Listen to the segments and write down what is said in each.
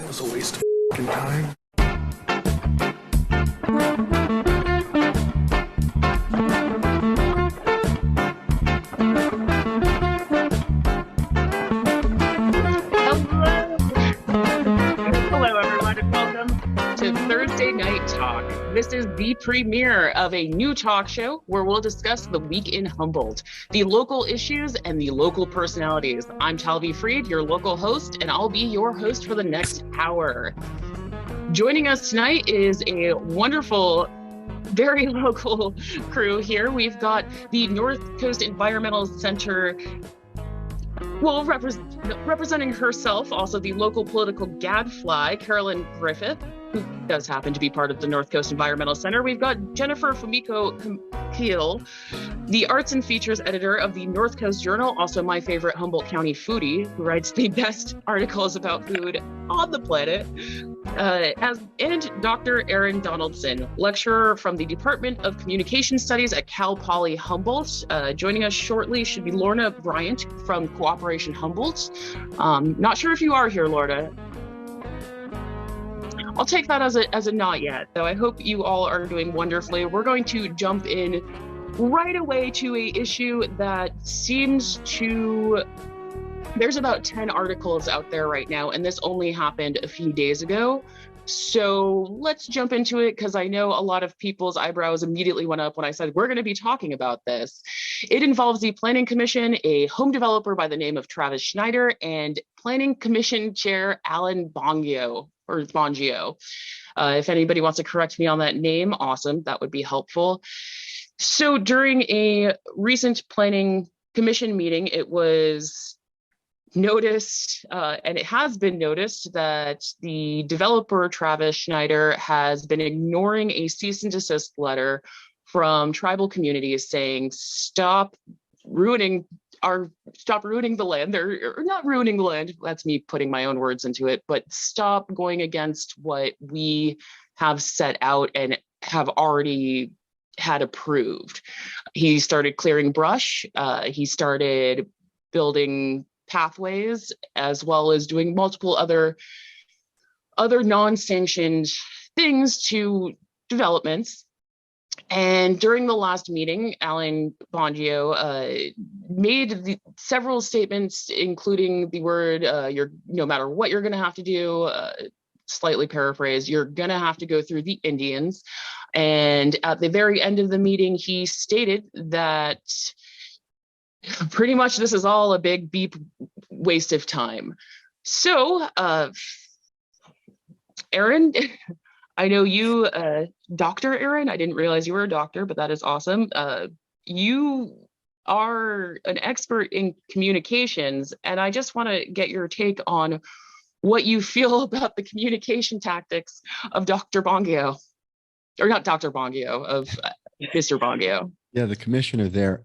was a waste of fucking time. Hello, everyone, and welcome to Thursday Night Talk. This is the premiere of a new talk show where we'll discuss the week in Humboldt, the local issues and the local personalities. I'm Talvi Fried, your local host, and I'll be your host for the next hour. Joining us tonight is a wonderful, very local crew here. We've got the North Coast Environmental Center, well, representing herself, also the local political gadfly, Carolyn Griffith, who does happen to be part of the North Coast Environmental Center. We've got Jennifer Fumiko-Keel, the arts and features editor of the North Coast Journal, also my favorite Humboldt County foodie, who writes the best articles about food on the planet, and Dr. Erin Donaldson, lecturer from the Department of Communication Studies at Cal Poly Humboldt. Joining us shortly should be Lorna Bryant from Cooperation Humboldt. Not sure if you are here, Lorna. I'll take that as a not yet, though. I hope you all are doing wonderfully. We're going to jump in right away to a issue that seems to... There's about 10 articles out there right now, and this only happened a few days ago. So let's jump into it, because I know a lot of people's eyebrows immediately went up when I said we're going to be talking about this. It involves the Planning Commission, a home developer by the name of Travis Schneider, and Planning Commission Chair Alan Bongio. If anybody wants to correct me on that name, awesome, that would be helpful. So during a recent Planning Commission meeting, it was noticed, and it has been noticed, that the developer Travis Schneider has been ignoring a cease and desist letter from tribal communities saying, stop ruining the land, or not ruining the land, that's me putting my own words into it, but stop going against what we have set out and have already had approved. He started clearing brush, he started building pathways, as well as doing multiple other non-sanctioned things to developments. And during the last meeting, Alan Bongio made several statements, including the word, no matter what you're going to have to do, slightly paraphrased, you're going to have to go through the Indians. And at the very end of the meeting, he stated that pretty much this is all a big beep waste of time. So, Erin, I know you, Dr. Erin, I didn't realize you were a doctor, but that is awesome. You are an expert in communications, and I just want to get your take on what you feel about the communication tactics of Dr. Bongio, or not Dr. Bongio, of Mr. Bongio. Yeah, the commissioner there.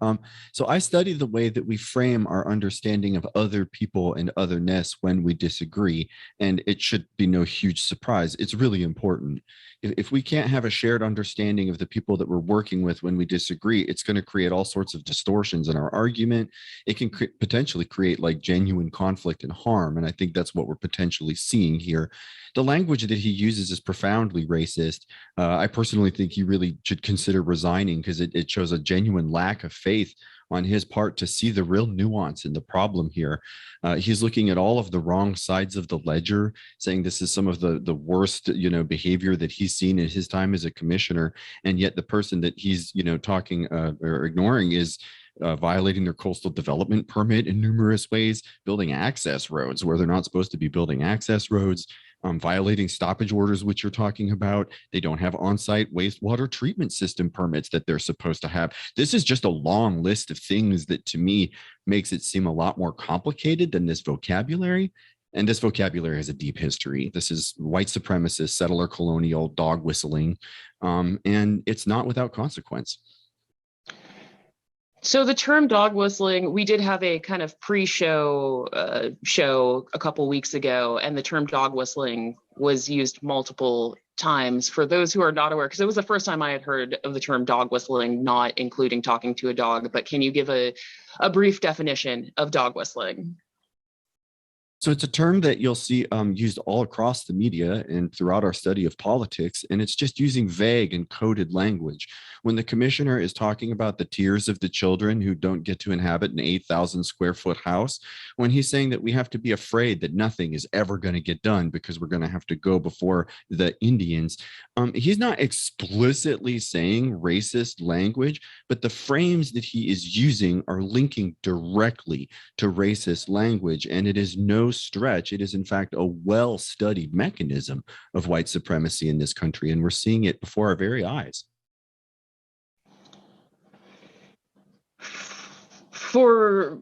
So I study the way that we frame our understanding of other people and otherness when we disagree, and it should be no huge surprise. It's really important. If we can't have a shared understanding of the people that we're working with when we disagree, it's going to create all sorts of distortions in our argument. It can potentially create like genuine conflict and harm, and I think that's what we're potentially seeing here. The language that he uses is profoundly racist. I personally think he really should consider resigning, because it shows a genuine lack of faith on his part to see the real nuance in the problem here. He's looking at all of the wrong sides of the ledger, saying this is some of the worst, behavior that he's seen in his time as a commissioner, and yet the person that he's, talking or ignoring is violating their coastal development permit in numerous ways, building access roads where they're not supposed to be building access roads, violating stoppage orders, which you're talking about. They don't have on-site wastewater treatment system permits that they're supposed to have. This is just a long list of things that, to me, makes it seem a lot more complicated than this vocabulary. And this vocabulary has a deep history. This is white supremacist, settler colonial, dog whistling, and it's not without consequence. So the term dog whistling, we did have a kind of pre-show show a couple weeks ago, and the term dog whistling was used multiple times. For those who are not aware, because it was the first time I had heard of the term dog whistling, not including talking to a dog, but can you give a brief definition of dog whistling? So it's a term that you'll see used all across the media and throughout our study of politics, and it's just using vague and coded language. When the commissioner is talking about the tears of the children who don't get to inhabit an 8,000 square foot house, when he's saying that we have to be afraid that nothing is ever going to get done because we're going to have to go before the Indians, he's not explicitly saying racist language, but the frames that he is using are linking directly to racist language, and it is no stretch. It is, in fact, a well-studied mechanism of white supremacy in this country, and we're seeing it before our very eyes. I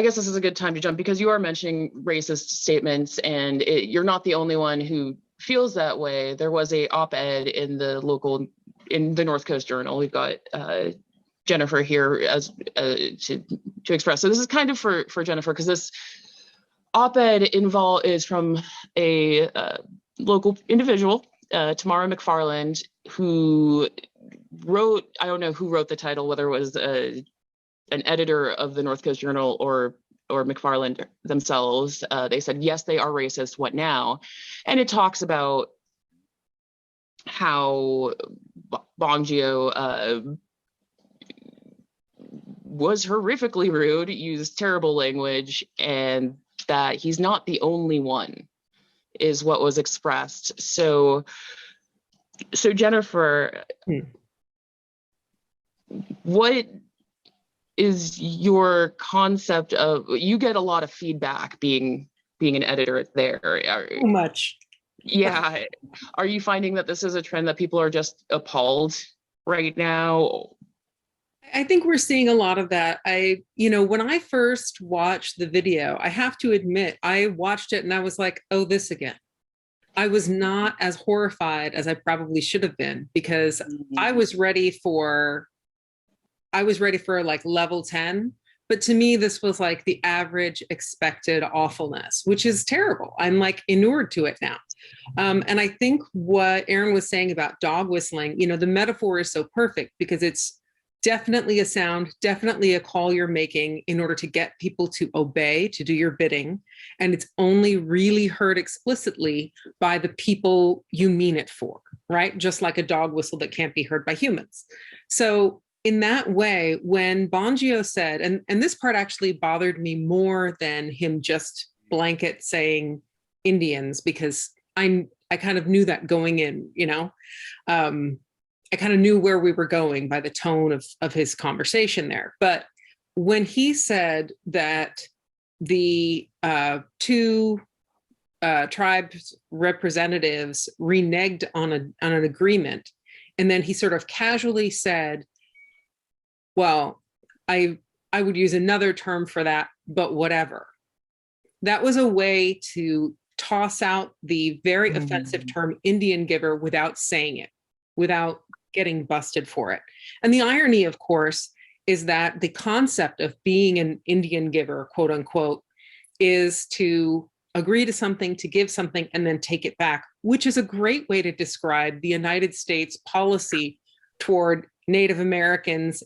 guess this is a good time to jump because you are mentioning racist statements, and you're not the only one who feels that way. There was a op-ed in the North Coast Journal. We've got Jennifer here as to express. So this is kind of for Jennifer, because this op-ed is from a local individual, Tamara McFarland, who wrote, I don't know who wrote the title, whether it was an editor of the North Coast Journal or McFarland themselves. They said, yes, they are racist, what now? And it talks about how Bongio was horrifically rude, used terrible language, and that he's not the only one, is what was expressed. So Jennifer, what is your concept of, you get a lot of feedback being an editor there. Too much. Yeah. Are you finding that this is a trend that people are just appalled right now? I think we're seeing a lot of that. When I first watched the video, I have to admit, I watched it and I was like, oh, this again. I was not as horrified as I probably should have been, because I was ready for like level 10. But to me, this was like the average expected awfulness, which is terrible. I'm like inured to it now. And I think what Aaron was saying about dog whistling, the metaphor is so perfect, because it's definitely a sound, definitely a call you're making in order to get people to obey, to do your bidding. And it's only really heard explicitly by the people you mean it for, right? Just like a dog whistle that can't be heard by humans. So in that way, when Bongio said, and this part actually bothered me more than him just blanket saying Indians, because I kind of knew that going in, I kind of knew where we were going by the tone of his conversation there. But when he said that the two tribes representatives reneged on an agreement, and then he sort of casually said, well, I would use another term for that, but whatever. That was a way to toss out the very offensive term Indian giver without saying it, without getting busted for it. And the irony, of course, is that the concept of being an Indian giver, quote unquote, is to agree to something, to give something, and then take it back, which is a great way to describe the United States policy toward Native Americans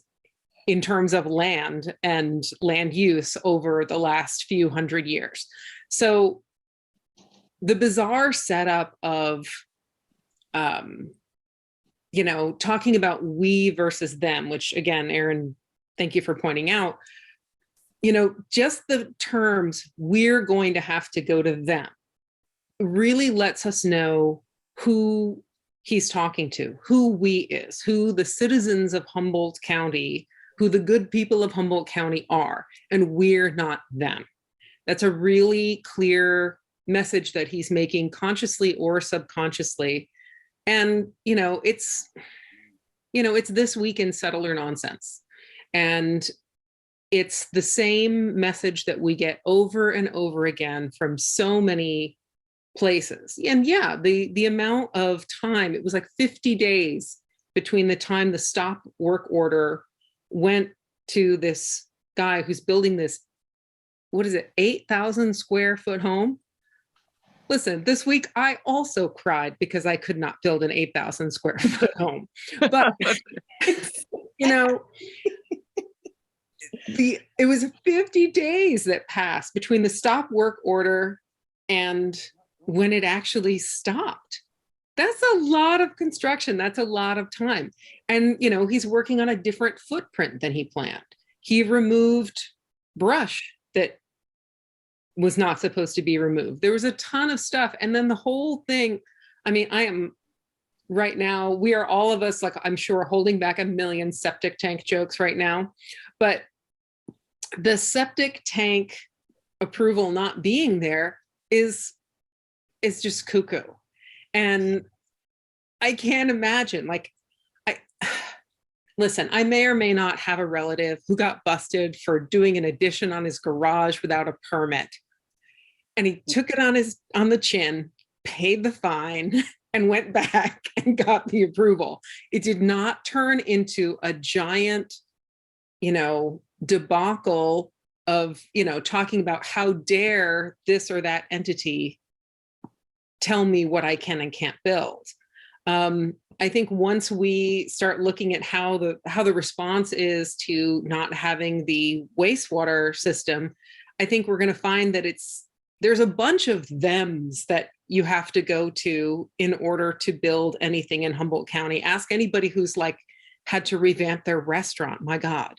in terms of land and land use over the last few hundred years. So the bizarre setup of talking about we versus them, which again, Aaron, thank you for pointing out, just the terms we're going to have to go to them really lets us know who he's talking to, who we is, who the citizens of Humboldt County, who the good people of Humboldt County are, and we're not them. That's a really clear message that he's making consciously or subconsciously. And, it's this week in settler nonsense. And it's the same message that we get over and over again from so many places. And yeah, the amount of time, it was like 50 days between the time the stop work order went to this guy who's building this, 8,000 square foot home. Listen, this week I also cried because I could not build an 8,000 square foot home. But, it was 50 days that passed between the stop work order and when it actually stopped. That's a lot of construction. That's a lot of time. And, he's working on a different footprint than he planned. He removed brush that was not supposed to be removed. There was a ton of stuff. And then the whole thing, I mean, I am right now, we are all of us, like, I'm sure, holding back a million septic tank jokes right now. But the septic tank approval not being there is just cuckoo. And I can't imagine, listen, I may or may not have a relative who got busted for doing an addition on his garage without a permit. And he took it on the chin, paid the fine, and went back and got the approval. It did not turn into a giant, debacle of, talking about how dare this or that entity tell me what I can and can't build. I think once we start looking at how the response is to not having the wastewater system, I think we're going to find that there's a bunch of thems that you have to go to in order to build anything in Humboldt County. Ask anybody who's had to revamp their restaurant. My God.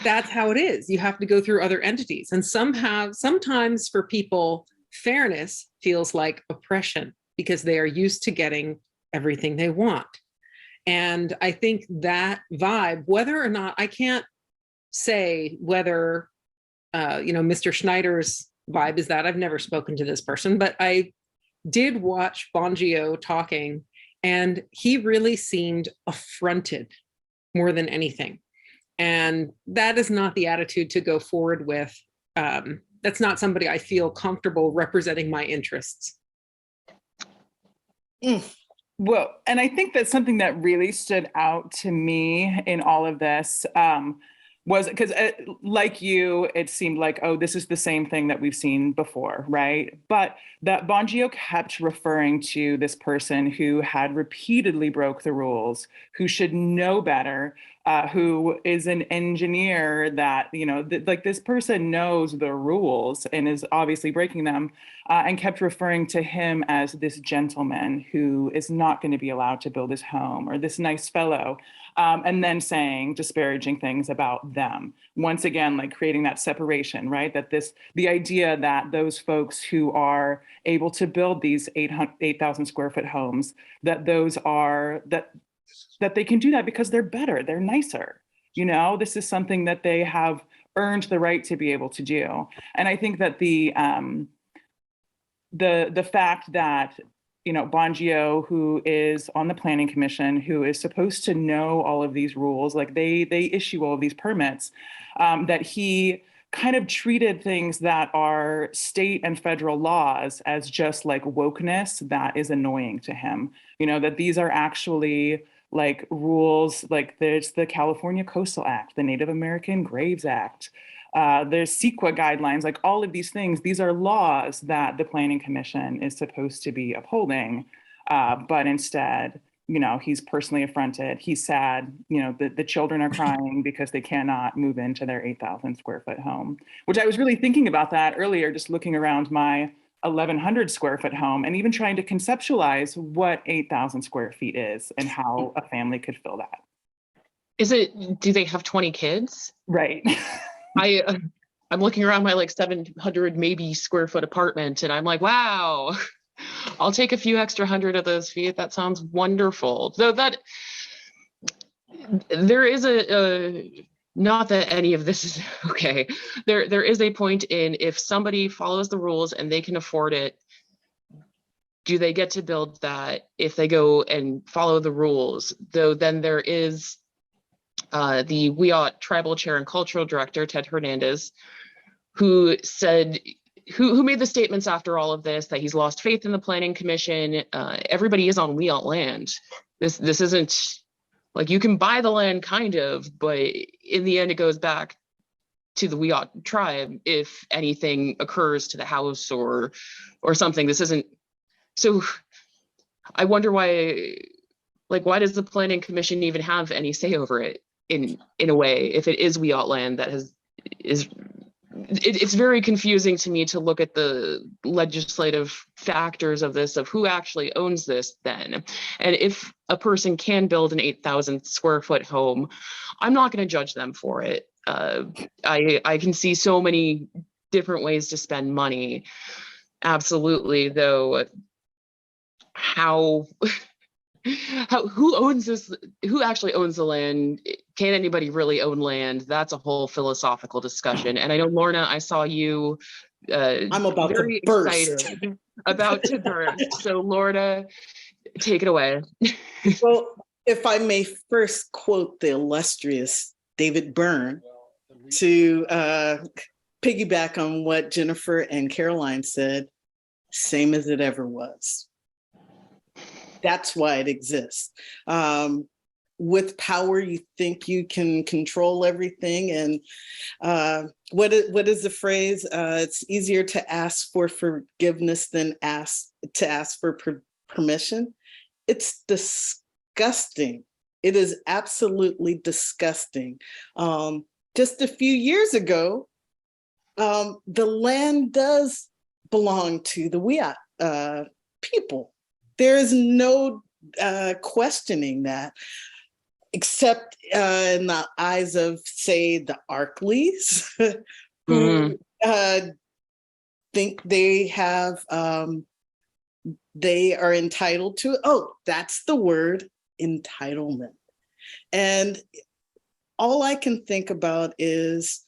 That's how it is. You have to go through other entities. And sometimes for people, fairness feels like oppression because they are used to getting everything they want. And I think that vibe, whether or not, I can't say whether, Mr. Schneider's vibe is that. I've never spoken to this person, but I did watch Bongio talking, and he really seemed affronted more than anything. And that is not the attitude to go forward with. That's not somebody I feel comfortable representing my interests. Well, and I think that something that really stood out to me in all of this was because, like you, it seemed like, oh, this is the same thing that we've seen before, right? But that Bongio kept referring to this person who had repeatedly broke the rules, who should know better, who is an engineer that, this person knows the rules and is obviously breaking them, and kept referring to him as this gentleman who is not going to be allowed to build his home, or this nice fellow. And then saying disparaging things about them. Once again, creating that separation, right? That the idea that those folks who are able to build these 8,000 square foot homes, that they can do that because they're better, they're nicer. This is something that they have earned the right to be able to do. And I think that the fact that Bongio, who is on the Planning Commission, who is supposed to know all of these rules, they issue all of these permits, that he kind of treated things that are state and federal laws as just wokeness that is annoying to him. That these are actually rules, there's the California Coastal Act, the Native American Graves Act, there's CEQA guidelines, all of these things. These are laws that the Planning Commission is supposed to be upholding, but instead, he's personally affronted. He's sad. The children are crying because they cannot move into their 8,000 square foot home, which I was really thinking about that earlier, just looking around my 1,100 square foot home and even trying to conceptualize what 8,000 square feet is and how a family could fill that. Do they have 20 kids? Right. I'm looking around my 700 maybe square foot apartment, and I'm like, wow, I'll take a few extra hundred of those feet. That sounds wonderful. Though that there is not that any of this is okay. There is a point in, if somebody follows the rules and they can afford it, do they get to build that if they go and follow the rules? Though then there is the WIOT Tribal Chair and Cultural Director, Ted Hernandez, who made the statements after all of this that he's lost faith in the Planning Commission. Everybody is on WIOT land. This isn't you can buy the land kind of, but in the end it goes back to the WIOT tribe if anything occurs to the house or something. This isn't, so I wonder why does the Planning Commission even have any say over it? in a way, if it is Wiat land that it's very confusing to me to look at the legislative factors of this, of who actually owns this then. And if a person can build an 8,000 square foot home, I'm not going to judge them for it. I can see so many different ways to spend money. Absolutely, though, who owns this? Who actually owns the land? Can anybody really own land? That's a whole philosophical discussion. And I know, Lorna, I saw you I'm about very to burst. excited about to burst. So Lorna, take it away. Well, if I may first quote the illustrious David Byrne to piggyback on what Jennifer and Caroline said, same as it ever was. That's why it exists. With power, you think you can control everything. And what is the phrase? It's easier to ask for forgiveness than to ask for permission. It's disgusting. It is absolutely disgusting. Just a few years ago, the land does belong to the Wiat people. There is no questioning that, except in the eyes of, say, the Arkleys, who think they have, they are entitled to, oh, that's the word, entitlement. And all I can think about is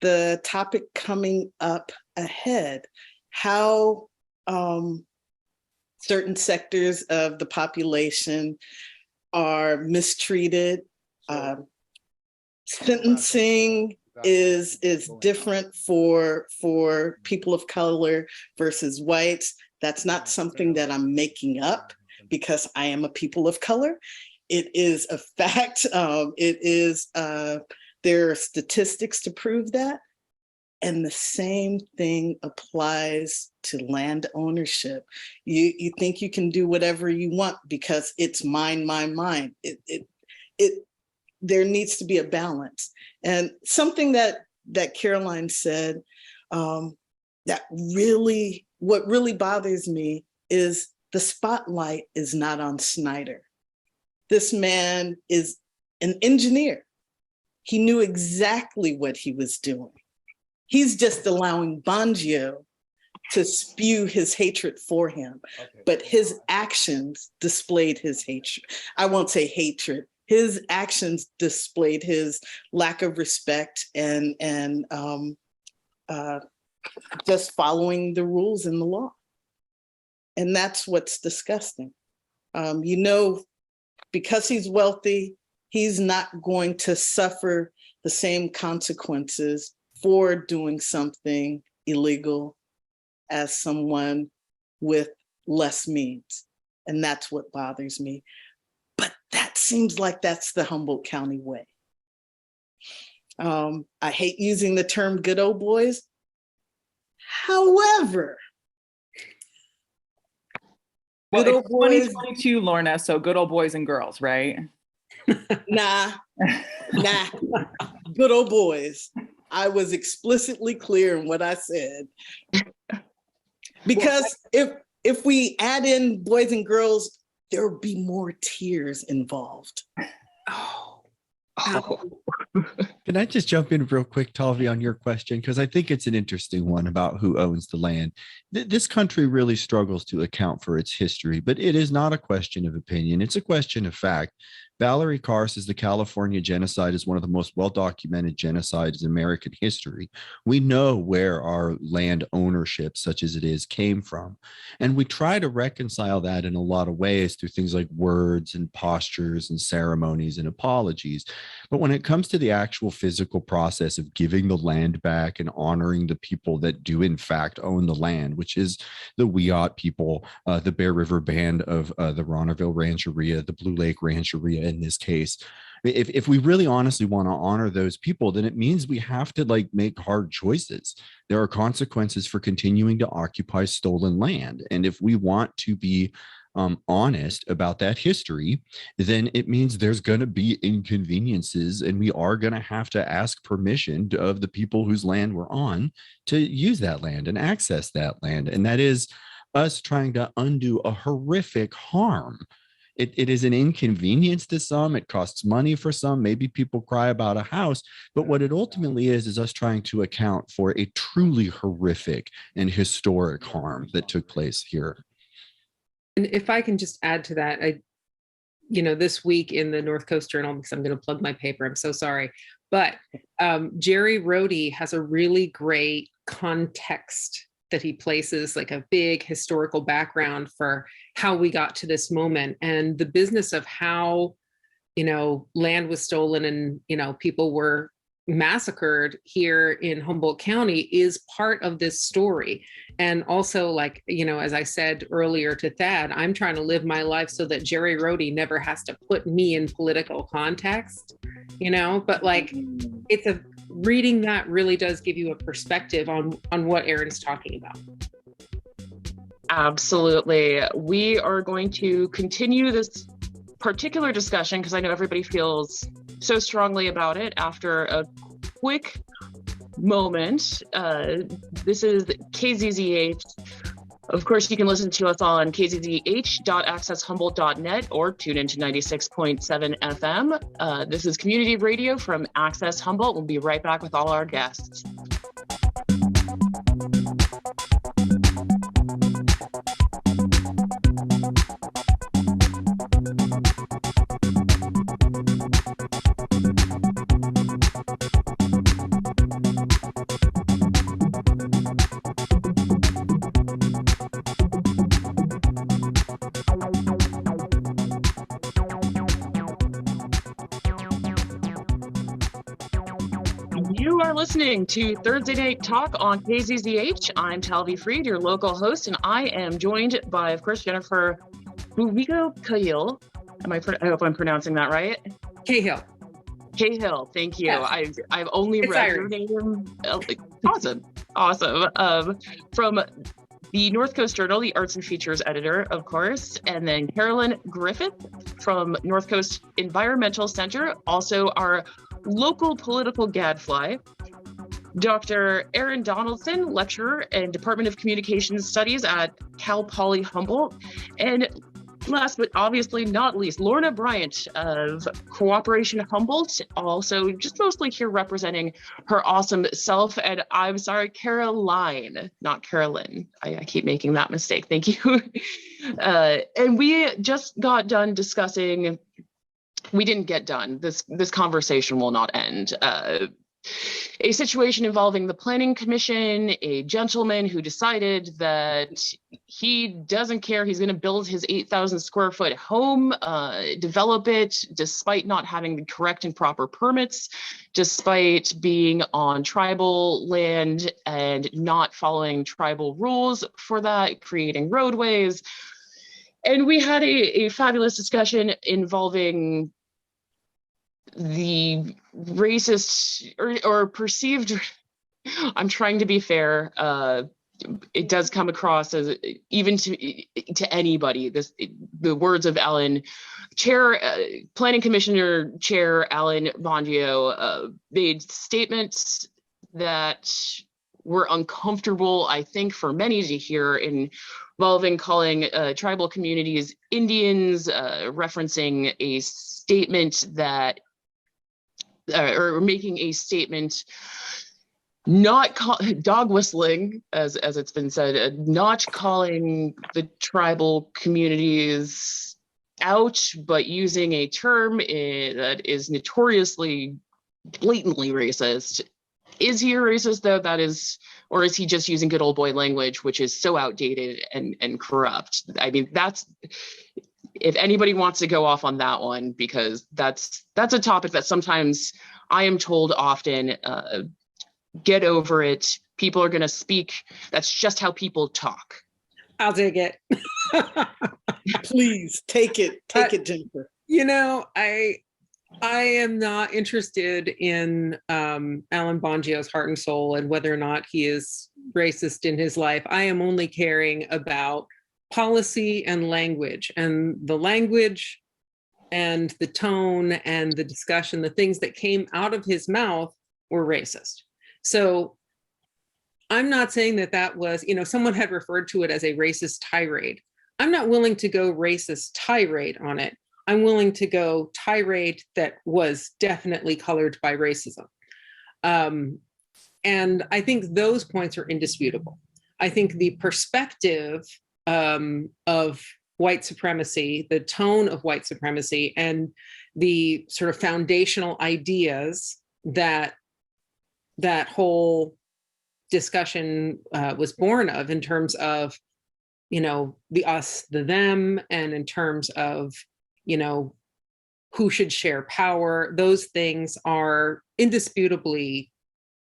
the topic coming up ahead, how certain sectors of the population are mistreated. Sentencing is different for people of color versus whites. That's not something that I'm making up because I am a people of color. It is a fact. There are statistics to prove that. And the same thing applies to land ownership. You think you can do whatever you want because it's mine. There needs to be a balance. And something that Caroline said, what really bothers me is the spotlight is not on Snyder. This man is an engineer. He knew exactly what he was doing. He's just allowing Bongio to spew his hatred for him, but his actions displayed his hatred. I won't say hatred. His actions displayed his lack of respect and just following the rules in the law. And that's what's disgusting. Because he's wealthy, he's not going to suffer the same consequences for doing something illegal as someone with less means. And that's what bothers me. But that seems like that's the Humboldt County way. I hate using the term good old boys. However, well, good old it's boys, 2022, Lorna, so good old boys and girls, right? nah, good old boys. I was explicitly clear in what I said. Because if we add in boys and girls, there will be more tears involved. Oh. Can I just jump in real quick, Talvi, on your question? Because I think it's an interesting one about who owns the land. This country really struggles to account for its history, but it is not a question of opinion. It's a question of fact. Valerie Carr says the California genocide is one of the most well-documented genocides in American history. We know where our land ownership, such as it is, came from. And we try to reconcile that in a lot of ways through things like words and postures and ceremonies and apologies. But when it comes to the actual physical process of giving the land back and honoring the people that do in fact own the land, which is the Wiat people, the Bear River Band of the Ronnerville Rancheria, the Blue Lake Rancheria in this case, if we really honestly want to honor those people, then it means we have to make hard choices. There are consequences for continuing to occupy stolen land. And if we want to be honest about that history, then it means there's going to be inconveniences, and we are going to have to ask permission of the people whose land we're on to use that land and access that land. And that is us trying to undo a horrific harm. It is an inconvenience to some. It costs money for some. Maybe people cry about a house, but what it ultimately is us trying to account for a truly horrific and historic harm that took place here. And if I can just add to that, this week in the North Coast Journal, because I'm going to plug my paper, I'm so sorry, but Jerry Rohde has a really great context that he places, like a big historical background for how we got to this moment, and the business of how, land was stolen and, people were massacred here in Humboldt County is part of this story. And also, like, as I said earlier to Thad, I'm trying to live my life so that Jerry Rohde never has to put me in political context, but like, reading that really does give you a perspective on what Erin's talking about. Absolutely. We are going to continue this particular discussion because I know everybody feels so strongly about it after a quick moment. This is KZZH. Of course, you can listen to us on kzzh.accesshumboldt.net or tune into 96.7 FM. This is Community Radio from Access Humboldt. We'll be right back with all our guests. You are listening to Thursday Night Talk on KZZH. I'm Talvi Fried, your local host, and I am joined by, of course, Jennifer Buvigo-Cahill. I hope I'm pronouncing that right. Cahill. Cahill, thank you. Yes. I've only read your name. Awesome. From the North Coast Journal, the Arts and Features editor, of course, and then Carolyn Griffith from North Coast Environmental Center, also our local political gadfly. Dr. Erin Donaldson, lecturer in Department of Communications Studies at Cal Poly Humboldt. And last but obviously not least, Lorna Bryant of Cooperation Humboldt, also just mostly here representing her awesome self. And I'm sorry, Caroline, not Carolyn. I keep making that mistake. Thank you. And we just got done discussing, we didn't get done. This conversation will not end. A situation involving the Planning Commission, a gentleman who decided that he doesn't care. He's going to build his 8,000 square foot home, develop it, despite not having the correct and proper permits, despite being on tribal land and not following tribal rules for that, creating roadways. And we had a fabulous discussion involving the racist or perceived, I'm trying to be fair, it does come across as, even to anybody, the words of Alan, Planning Commissioner Chair Alan Bongio made statements that were uncomfortable, I think, for many to hear, involving calling tribal communities Indians, referencing a statement that or making a statement, not dog whistling, as it's been said, not calling the tribal communities out, but using a term that is notoriously, blatantly racist. Is he a racist, though? That is, or is he just using good old boy language, which is so outdated and corrupt? I mean, that's, if anybody wants to go off on that one, because that's a topic that sometimes I am told often, get over it. People are going to speak. That's just how people talk. I'll take it. Please take it. Take it, Jennifer. I am not interested in Alan Bongio's heart and soul and whether or not he is racist in his life. I am only caring about policy and language, and the language and the tone and the discussion, the things that came out of his mouth were racist. So I'm not saying that that was, someone had referred to it as a racist tirade. I'm not willing to go racist tirade on it. I'm willing to go tirade that was definitely colored by racism. And I think those points are indisputable. I think the perspective of white supremacy, the tone of white supremacy, and the sort of foundational ideas that that whole discussion was born of, in terms of, the us, the them, and in terms of, who should share power, those things are indisputably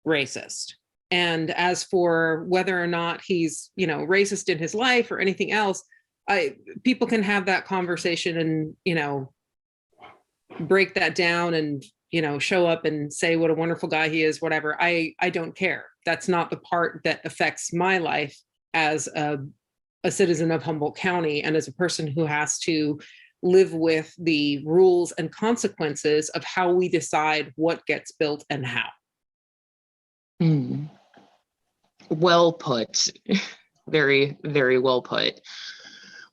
racist. And as for whether or not he's, racist in his life or anything else, people can have that conversation and, break that down and, show up and say what a wonderful guy he is, whatever. I don't care. That's not the part that affects my life as a citizen of Humboldt County and as a person who has to live with the rules and consequences of how we decide what gets built and how. Well put. Very, very well put.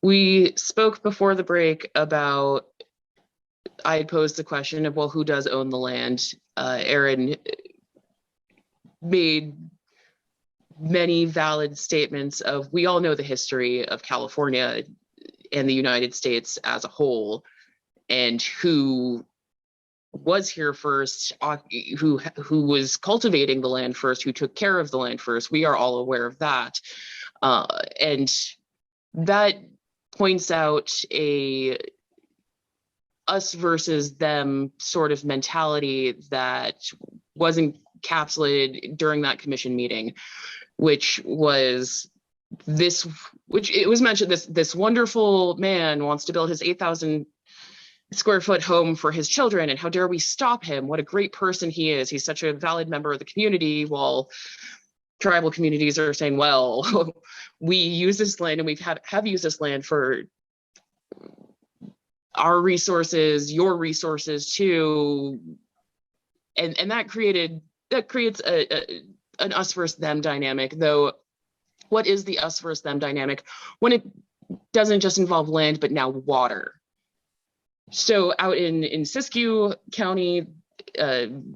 We spoke before the break about, I had posed the question of, well, who does own the land? Aaron made many valid statements of, we all know the history of California and the United States as a whole, and who was here first, who was cultivating the land first, who took care of the land first. We are all aware of that. And that points out a us versus them sort of mentality that was encapsulated during that commission meeting, which was it was mentioned, this wonderful man wants to build his 8,000 square foot home for his children, and how dare we stop him? What a great person he is. He's such a valid member of the community, while tribal communities are saying, well, we use this land and we have used this land for our resources, your resources too. And that creates an us versus them dynamic. Though, what is the us versus them dynamic when it doesn't just involve land, but now water? So out in Siskiyou County,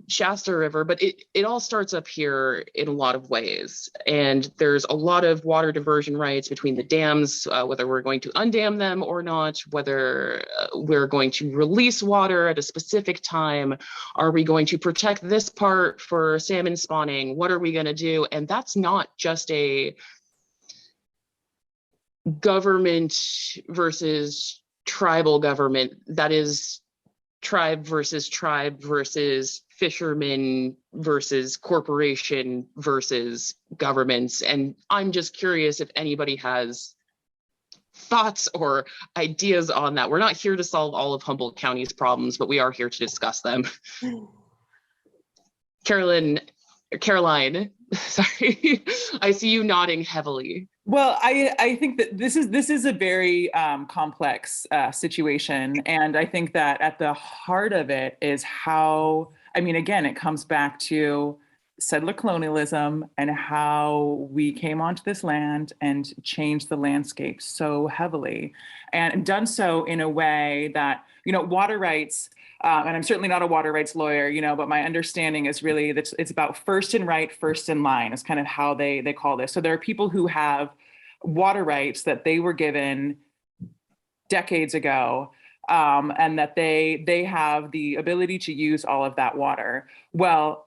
Shasta River, but it all starts up here in a lot of ways. And there's a lot of water diversion rights between the dams, whether we're going to undam them or not, whether we're going to release water at a specific time. Are we going to protect this part for salmon spawning? What are we going to do? And that's not just a government versus tribal government. That is tribe versus fishermen versus corporation versus governments. And I'm just curious if anybody has thoughts or ideas on that. We're not here to solve all of Humboldt County's problems, but we are here to discuss them. Caroline, sorry, I see you nodding heavily. Well, I think that this is a very complex situation. And I think that at the heart of it is how, again, it comes back to settler colonialism and how we came onto this land and changed the landscape so heavily, and done so in a way that, water rights, and I'm certainly not a water rights lawyer, but my understanding is really that it's about first in right, first in line is kind of how they call this. So there are people who have water rights that they were given decades ago, and that they have the ability to use all of that water. Well,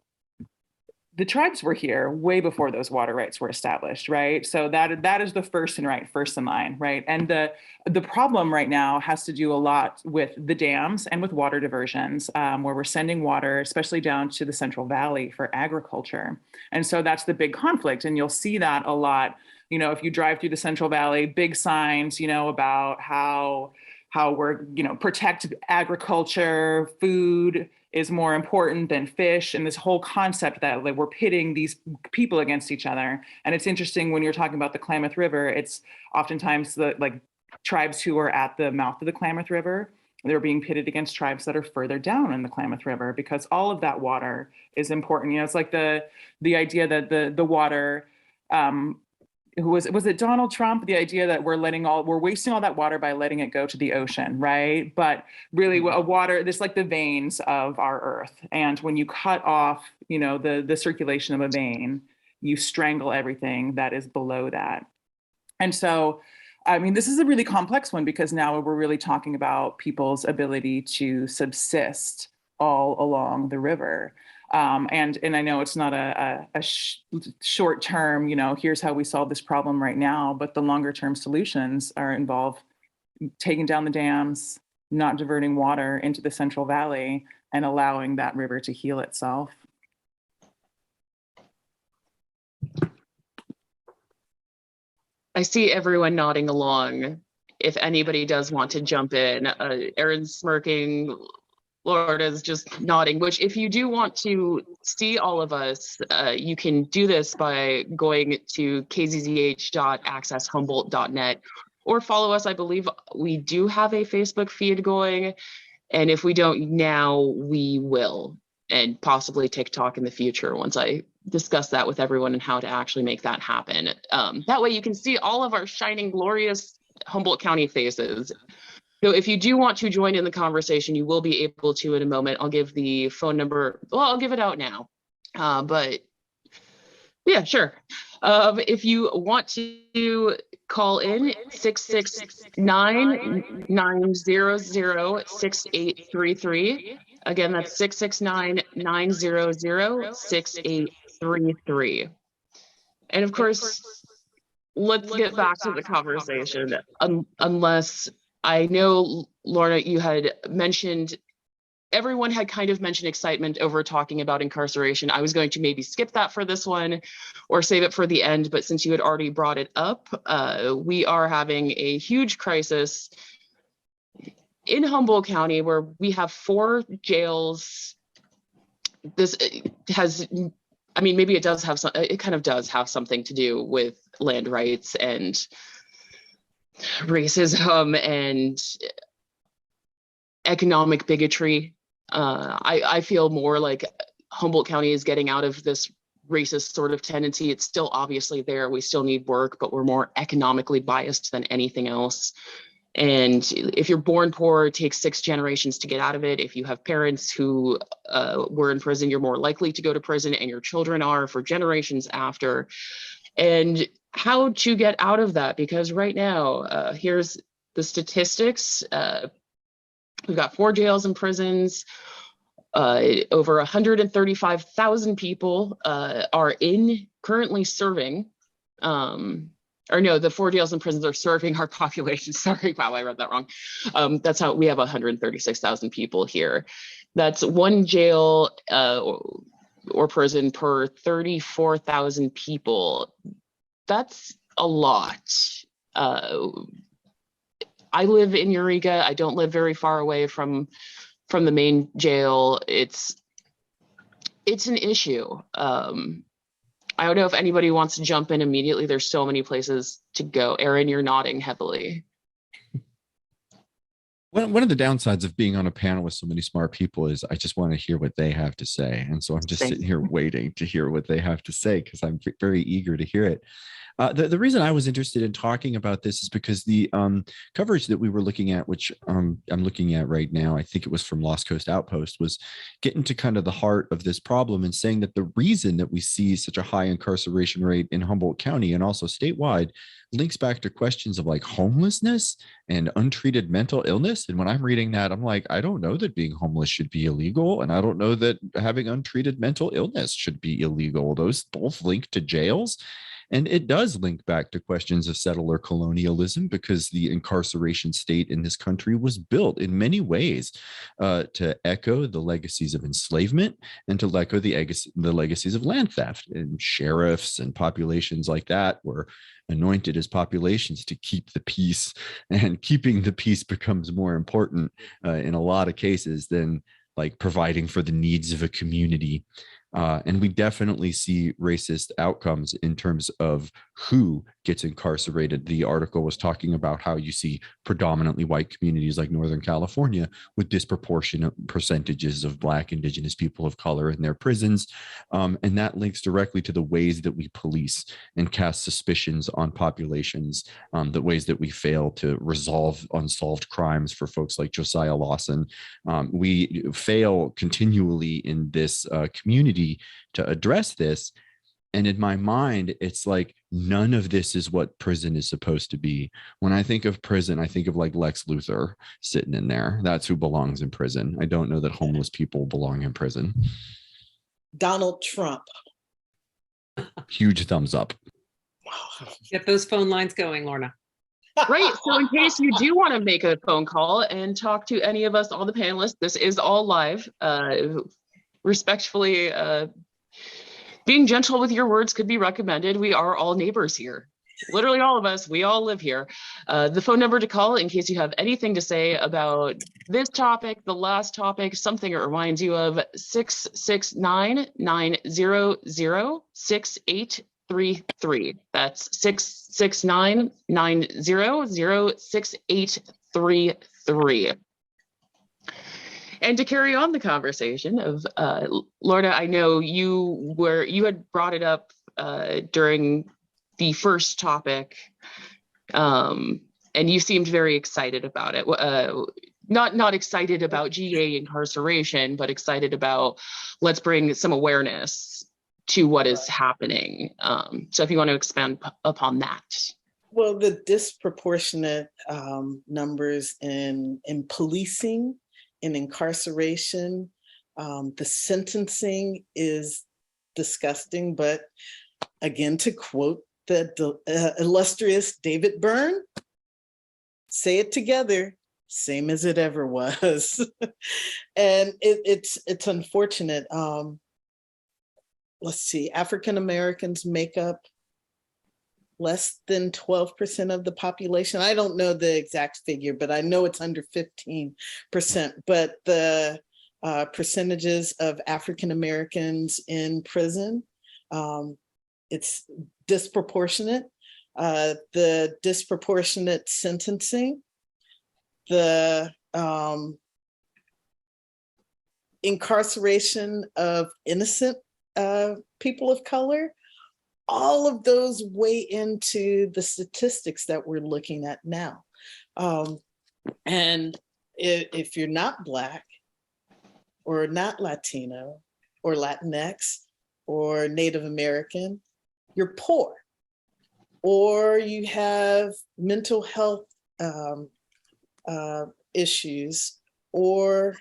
the tribes were here way before those water rights were established, right? So that is the first in right, first in line, right? And the problem right now has to do a lot with the dams and with water diversions, where we're sending water, especially down to the Central Valley for agriculture. And so that's the big conflict. And you'll see that a lot, if you drive through the Central Valley, big signs, about how we're, protect agriculture, food, is more important than fish, and this whole concept that like we're pitting these people against each other. And it's interesting when you're talking about the Klamath River, it's oftentimes the like tribes who are at the mouth of the Klamath River, they're being pitted against tribes that are further down in the Klamath River, because all of that water is important. You know, it's like the idea that the water, was it Donald Trump? The idea that we're wasting all that water by letting it go to the ocean, right? But really, water, this like the veins of our earth, and when you cut off, you know, the circulation of a vein, you strangle everything that is below that. And so, I mean, this is a really complex one, because now we're really talking about people's ability to subsist all along the river. And I know it's not a short term, you know, here's how we solve this problem right now, but the longer term solutions involve taking down the dams, not diverting water into the Central Valley, and allowing that river to heal itself. I see everyone nodding along. If anybody does want to jump in, Aaron's smirking, Lorda's just nodding, which if you do want to see all of us, you can do this by going to kzzh.accesshumboldt.net or follow us. I believe we do have a Facebook feed going, and if we don't now, we will, and possibly TikTok in the future once I discuss that with everyone and how to actually make that happen. That way you can see all of our shining, glorious Humboldt County faces. So if you do want to join in the conversation, you will be able to in a moment. I'll give the phone number. Well, I'll give it out now. But yeah, sure. If you want to call in, 669-900-6833. Again, that's 669-900-6833. And of course, let's get back to the conversation. Unless, I know, Lorna, you had mentioned, everyone had kind of mentioned excitement over talking about incarceration. I was going to maybe skip that for this one or save it for the end, but since you had already brought it up, we are having a huge crisis in Humboldt County where we have 4 jails. This has, I mean, maybe it does have some, it kind of does have something to do with land rights and racism and economic bigotry. I feel more like Humboldt County is getting out of this racist sort of tendency. It's still obviously there. We still need work, but we're more economically biased than anything else. And if you're born poor, it takes 6 generations to get out of it. If you have parents who were in prison, you're more likely to go to prison, and your children are for generations after. And how to get out of that, because right now, here's the statistics. We've got 4 jails and prisons. Over 135,000 people are currently serving. Or no, the 4 jails and prisons are serving our population. Sorry, wow, I read that wrong. That's how we have 136,000 people here. That's 1 jail or prison per 34,000 people. That's a lot. I live in Eureka. I don't live very far away from the main jail. It's an issue. I don't know if anybody wants to jump in immediately. There's so many places to go. Aaron, you're nodding heavily. One of the downsides of being on a panel with so many smart people is I just want to hear what they have to say. And so I'm just sitting here waiting to hear what they have to say, because I'm very eager to hear it. The reason I was interested in talking about this is because the coverage that we were looking at, which I'm looking at right now, I think it was from Lost Coast Outpost, was getting to kind of the heart of this problem and saying that the reason that we see such a high incarceration rate in Humboldt County and also statewide links back to questions of like homelessness and untreated mental illness. And when I'm reading that, I'm like, I don't know that being homeless should be illegal. And I don't know that having untreated mental illness should be illegal. Those both link to jails. And it does link back to questions of settler colonialism, because the incarceration state in this country was built in many ways to echo the legacies of enslavement and to echo the legacies of land theft. And sheriffs and populations like that were anointed as populations to keep the peace, and keeping the peace becomes more important in a lot of cases than like providing for the needs of a community. And we definitely see racist outcomes in terms of who gets incarcerated. The article was talking about how you see predominantly white communities like Northern California with disproportionate percentages of Black, Indigenous, people of color in their prisons. And that links directly to the ways that we police and cast suspicions on populations, the ways that we fail to resolve unsolved crimes for folks like Josiah Lawson. We fail continually in this community to address this. And in my mind, it's like none of this is what prison is supposed to be. When I think of prison, I think of like Lex Luthor sitting in there. That's who belongs in prison. I don't know that homeless people belong in prison. Donald Trump. Huge thumbs up. Get those phone lines going, Lorna. Right. So in case you do want to make a phone call and talk to any of us, all the panelists, this is all live. Respectfully, being gentle with your words could be recommended. We are all neighbors here. Literally all of us, we all live here. The phone number to call in case you have anything to say about this topic, the last topic, something it reminds you of, 669-900-6833. That's 669-900-6833. And to carry on the conversation of Lorna, I know you had brought it up during the first topic, and you seemed very excited about it. Not excited about GA incarceration, but excited about let's bring some awareness to what is happening. So if you want to expand upon that. Well, the disproportionate numbers in policing, in incarceration, the sentencing is disgusting. But again, to quote the illustrious David Byrne, say it together, same as it ever was. And it's unfortunate. Let's see, African Americans make up less than 12% of the population. I don't know the exact figure, but I know it's under 15%. But the percentages of African Americans in prison, it's disproportionate. The disproportionate sentencing, the incarceration of innocent people of color, all of those weigh into the statistics that we're looking at now. And if you're not Black or not Latino or Latinx or Native American, you're poor, or you have mental health issues or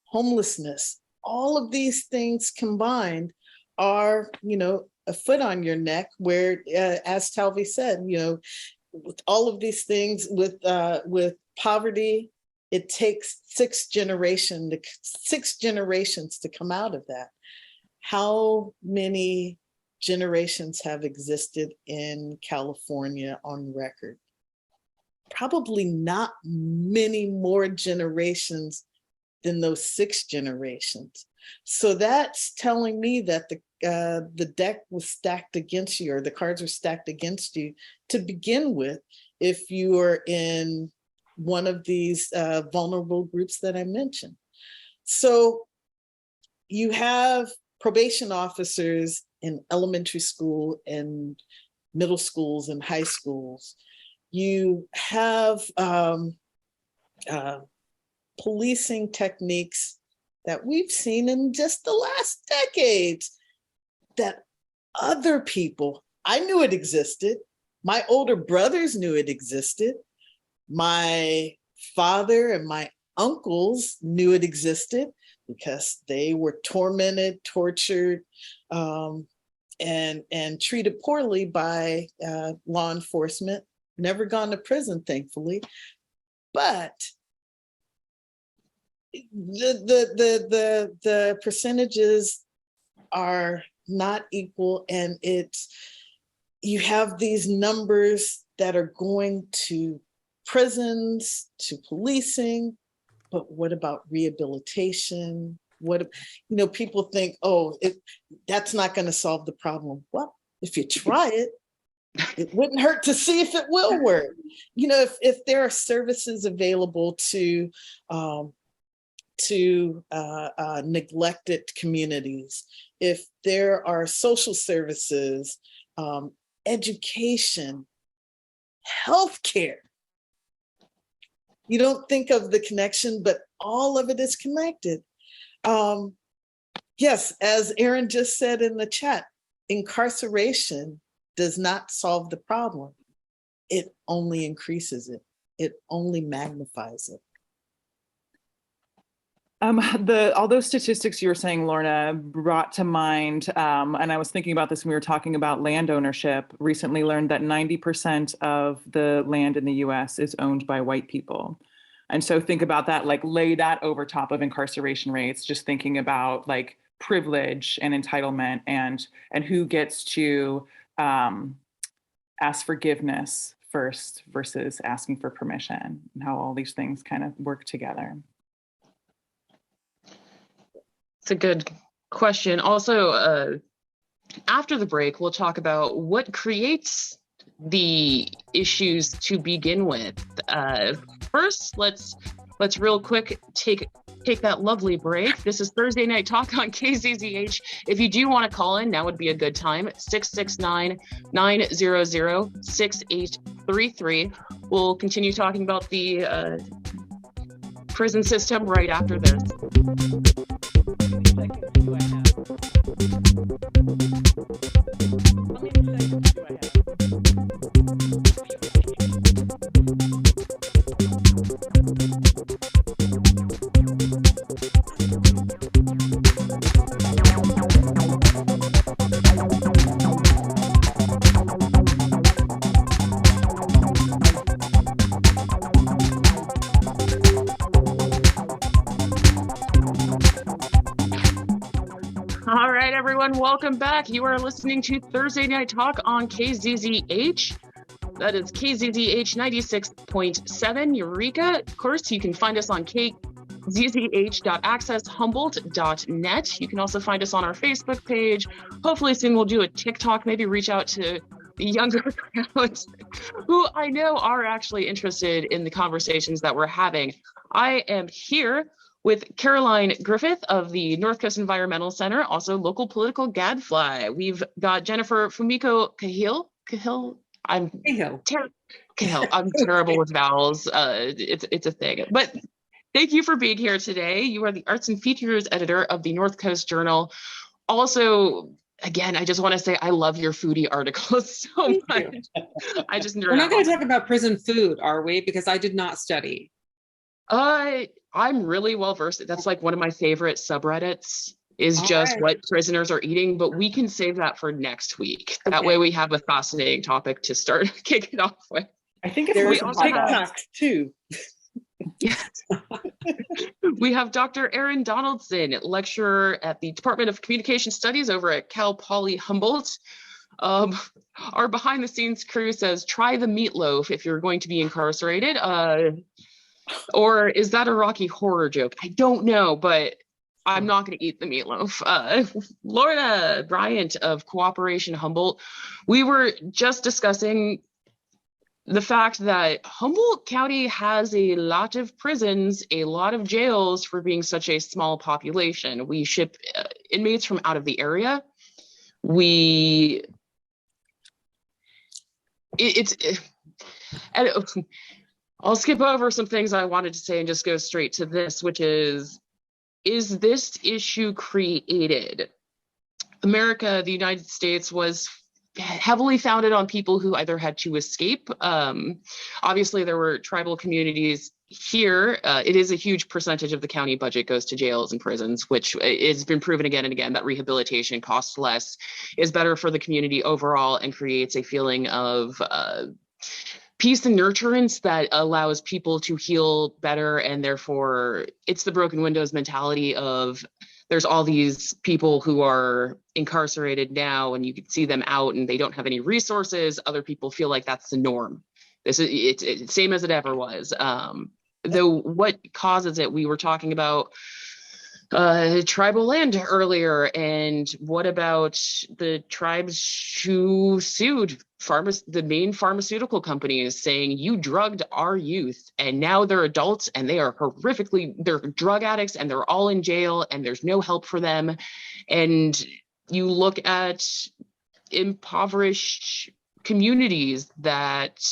homelessness. All of these things combined are, a foot on your neck where, as Talvi said, with all of these things, with poverty, it takes six generations to come out of that. How many generations have existed in California on record? Probably not many more generations than those 6 generations. So that's telling me that the deck was stacked against you, or the cards were stacked against you to begin with, if you are in one of these vulnerable groups that I mentioned. So you have probation officers in elementary school and middle schools and high schools. You have policing techniques that we've seen in just the last decades that other people, I knew it existed. My older brothers knew it existed. My father and my uncles knew it existed because they were tormented, tortured, and treated poorly by law enforcement. Never gone to prison, thankfully. But the percentages are not equal, and you have these numbers that are going to prisons, to policing, but what about rehabilitation? What, people think, oh, that's not going to solve the problem. Well, if you try it, it wouldn't hurt to see if it will work. If there are services available to neglected communities, if there are social services, education, healthcare. You don't think of the connection, but all of it is connected. Yes, as Aaron just said in the chat, incarceration does not solve the problem. It only increases it. It only magnifies it. All those statistics you were saying, Lorna, brought to mind, and I was thinking about this when we were talking about land ownership. Recently learned that 90% of the land in the US is owned by white people. And so think about that, like lay that over top of incarceration rates, just thinking about like privilege and entitlement and who gets to ask forgiveness first versus asking for permission, and how all these things kind of work together. It's a good question. Also, after the break, we'll talk about what creates the issues to begin with. First, let's real quick take that lovely break. This is Thursday Night Talk on KZZH. If you do want to call in, now would be a good time. 669-900-6833. We'll continue talking about the prison system right after this. All right, everyone, welcome back. You are listening to Thursday Night Talk on KZZH. That is KZZH 96.7 Eureka. Of course, you can find us on kzzh.accesshumboldt.net. You can also find us on our Facebook page. Hopefully soon we'll do a TikTok, maybe reach out to the younger crowds who I know are actually interested in the conversations that we're having. I am here with Caroline Griffith of the North Coast Environmental Center, also local political gadfly. We've got Jennifer Fumiko Cahill. I'm terrible with vowels. It's a thing. But thank you for being here today. You are the Arts and Features Editor of the North Coast Journal. Also, again, I just want to say I love your foodie articles so much. I just We're not going to talk about prison food, are we? Because I did not study. I'm really well versed. That's like one of my favorite subreddits is just what prisoners are eating, but we can save that for next week. Okay. That way we have a fascinating topic to start kicking off with. I think it's there's TikTok too. Yes. We have Dr. Aaron Donaldson, lecturer at the Department of Communication Studies over at Cal Poly Humboldt. Our behind the scenes crew says, try the meatloaf if you're going to be incarcerated. Or is that a Rocky Horror joke? I don't know, but I'm not going to eat the meatloaf. Lorna Bryant of Cooperation Humboldt, we were just discussing the fact that Humboldt County has a lot of prisons, a lot of jails for being such a small population. We ship inmates from out of the area. I'll skip over some things I wanted to say and just go straight to this, which is this issue created? America, the United States, was heavily founded on people who either had to escape. Obviously, there were tribal communities here. It is a huge percentage of the county budget goes to jails and prisons, which has been proven again and again that rehabilitation costs less, is better for the community overall, and creates a feeling of peace and nurturance that allows people to heal better. And therefore, it's the broken windows mentality of there's all these people who are incarcerated now and you can see them out and they don't have any resources. Other people feel like that's the norm. It's same as it ever was. though what causes it? We were talking about tribal land earlier, and what about the tribes who sued the main pharmaceutical companies, saying you drugged our youth, and now they're adults and they're drug addicts and they're all in jail and there's no help for them. And you look at impoverished communities that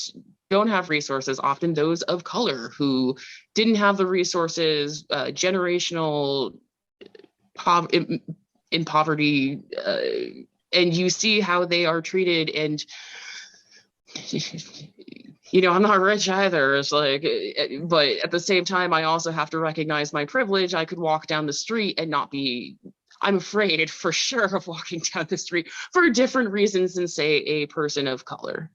don't have resources, often those of color who didn't have the resources, generational in poverty, and you see how they are treated. And I'm not rich either. It's like, but at the same time, I also have to recognize my privilege. I could walk down the street and not be, I'm afraid for sure of walking down the street for different reasons than, say, a person of color.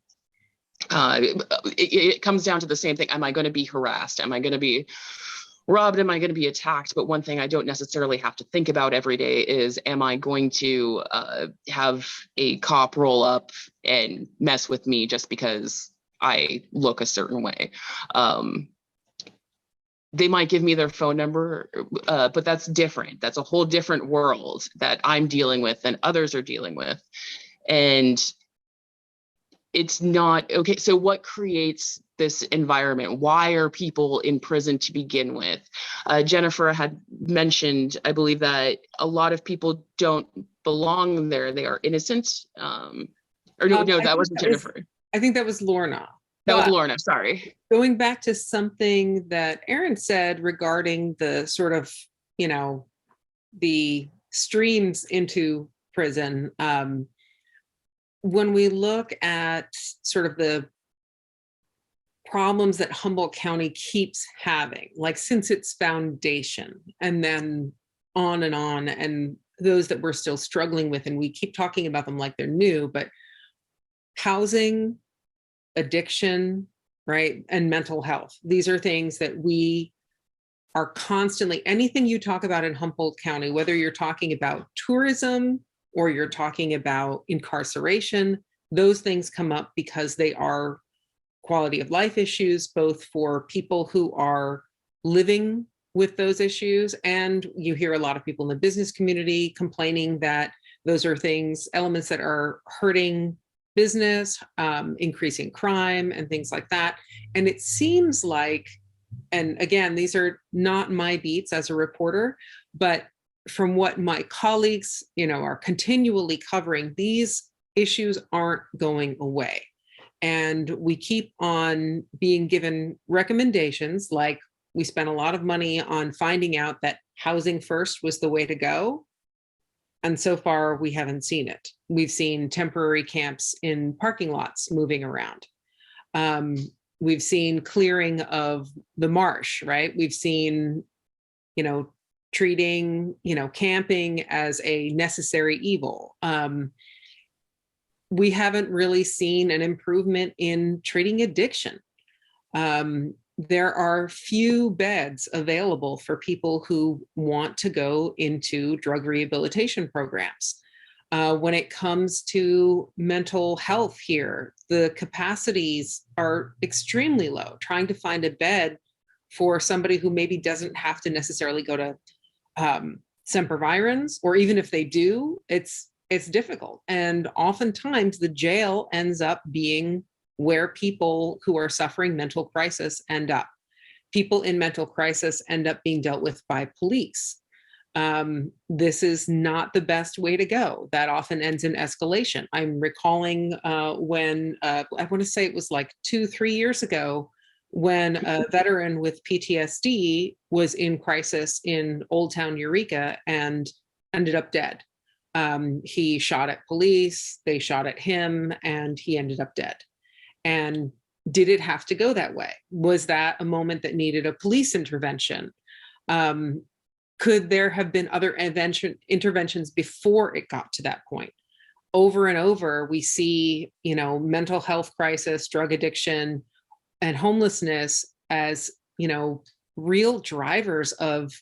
It comes down to the same thing. Am I going to be harassed? Am I going to be robbed? Am I going to be attacked? But one thing I don't necessarily have to think about every day is, am I going to have a cop roll up and mess with me just because I look a certain way? They might give me their phone number, but that's different. That's a whole different world that I'm dealing with than others are dealing with. And it's not okay. So what creates this environment? Why are people in prison to begin with? Jennifer had mentioned, I believe, that a lot of people don't belong there. They are innocent. That wasn't Jennifer. I think that was Lorna. That was Lorna, sorry. Going back to something that Aaron said regarding the sort of, the streams into prison, when we look at sort of the problems that Humboldt County keeps having, like since its foundation, and then on, and those that we're still struggling with, and we keep talking about them like they're new, but housing, addiction, right, and mental health. These are things that we are constantly, anything you talk about in Humboldt County, whether you're talking about tourism or you're talking about incarceration, those things come up because they are quality of life issues, both for people who are living with those issues. And you hear a lot of people in the business community complaining that those are elements that are hurting business, increasing crime and things like that. And it seems like, and again, these are not my beats as a reporter, but from what my colleagues, are continually covering, these issues aren't going away. And we keep on being given recommendations, like we spent a lot of money on finding out that housing first was the way to go. And so far, we haven't seen it. We've seen temporary camps in parking lots moving around. We've seen clearing of the marsh, right? We've seen, treating, camping as a necessary evil. We haven't really seen an improvement in treating addiction. There are few beds available for people who want to go into drug rehabilitation programs. When it comes to mental health here, the capacities are extremely low. Trying to find a bed for somebody who maybe doesn't have to necessarily go to sempervirens, or even if they do, it's difficult. And oftentimes the jail ends up being where people who are suffering mental crisis end up. People in mental crisis end up being dealt with by police. This is not the best way to go. That often ends in escalation. I'm recalling when, I want to say it was like 2-3 years ago, when a veteran with PTSD was in crisis in Old Town Eureka and ended up dead. He shot at police, they shot at him, and he ended up dead. And did it have to go that way? Was that a moment that needed a police intervention? Could there have been other interventions before it got to that point? Over and over, we see, mental health crisis, drug addiction, and homelessness as, real drivers of